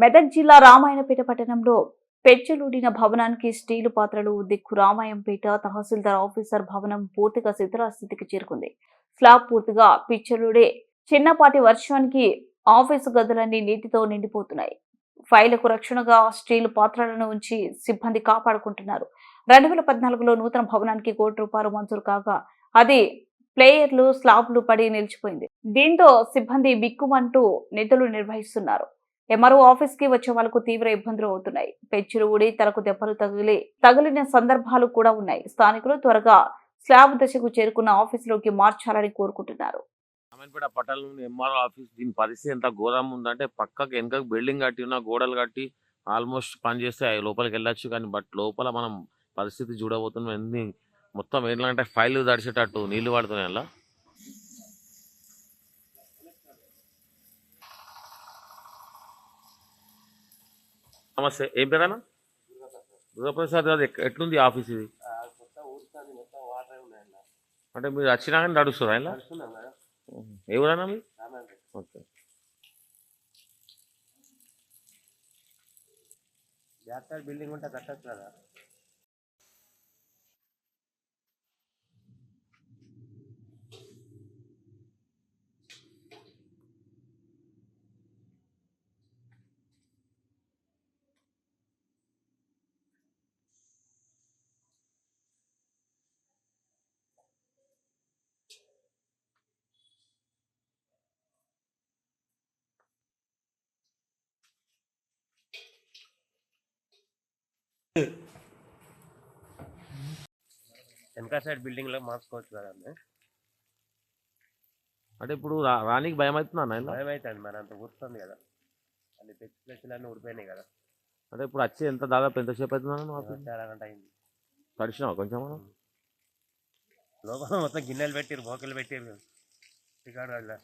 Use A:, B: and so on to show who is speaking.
A: మెదక్ జిల్లా రామాయణపేట పట్టణంలో పెచ్చులూడిన భవనానికి స్టీలు పాత్రలు దిక్కు రామాయంపేట తహసీల్దార్ ఆఫీసర్ భవనం పూర్తిగా శిథిలాస్థితికి చేరుకుంది. స్లాబ్ పూర్తిగా పిచ్చులుడే చిన్నపాటి వర్షానికి ఆఫీసు గదులన్నీ నీటితో నిండిపోతున్నాయి. ఫైళ్లకు రక్షణగా స్టీలు పాత్రలను ఉంచి సిబ్బంది కాపాడుకుంటున్నారు. 2014లో నూతన భవనానికి ₹1 కోటి మంజూరు కాగా అది ప్లేయర్లు స్లాబ్లు పడి నిలిచిపోయింది. దీంతో సిబ్బంది బిక్కుమంటూ నిధులు నిర్వహిస్తున్నారు. ఎంఆర్ఓ ఆఫీస్ కి వచ్చే వాళ్లకు తీవ్ర ఇబ్బందులు అవుతున్నాయి. పెచ్చులు ఊడి తలకు దెబ్బలు తగిలిన సందర్భాలు కూడా ఉన్నాయి. స్థానికులు త్వరగా స్లాబ్ దశకు చేరుకున్న ఆఫీసులోకి మార్చాలని కోరుకుంటున్నారు.
B: రామాయణపేట పట్టణంలో ఎంఆర్ఓ ఆఫీస్ దీని పరిస్థితి ఎంత ఘోరంగా ఉందంటే పక్కకి వెనక బిల్డింగ్ కట్టి ఉన్న గోడలు కట్టి ఆల్మోస్ట్ పని చేస్తే లోపలికి వెళ్ళొచ్చు, కానీ బట్ లోపల మనం పరిస్థితి చూడబోతున్నాం. ఎన్ని మొత్తం ఏంటంటే ఫైల్ తడిచేటట్టు నీళ్లు పడుతున్నాయి అలా. నమస్తే, ఏం పేరేనా? దుర్గాప్రసాద్ గారు. ఎట్లుంది ఆఫీస్ ఇది? అంటే మీరు వచ్చినా కానీ నడుస్తుందా ఇలా? ఎవరైనా మీరు? ఓకే.
C: బిల్డింగ్ ఉంటే కట్టచ్చు కదా. వెనక సైడ్ బిల్డింగ్ లో మార్చుకోవచ్చు కదా.
B: అంటే ఇప్పుడు రానికి భయం అవుతుందా?
C: భయం అవుతుంది మరి, అంత కూర్చుంది కదా, అన్ని తెచ్చి ఊడిపోయినాయి కదా.
B: అంటే ఇప్పుడు వచ్చి ఎంత దాదాపు ఎంతసేపు అవుతుందా?
C: అరగంట అయింది.
B: తడిచినావా కొంచెం?
C: లోపల మొత్తం గిన్నెలు పెట్టిరు, మోకలు పెట్టిరు రికార్డు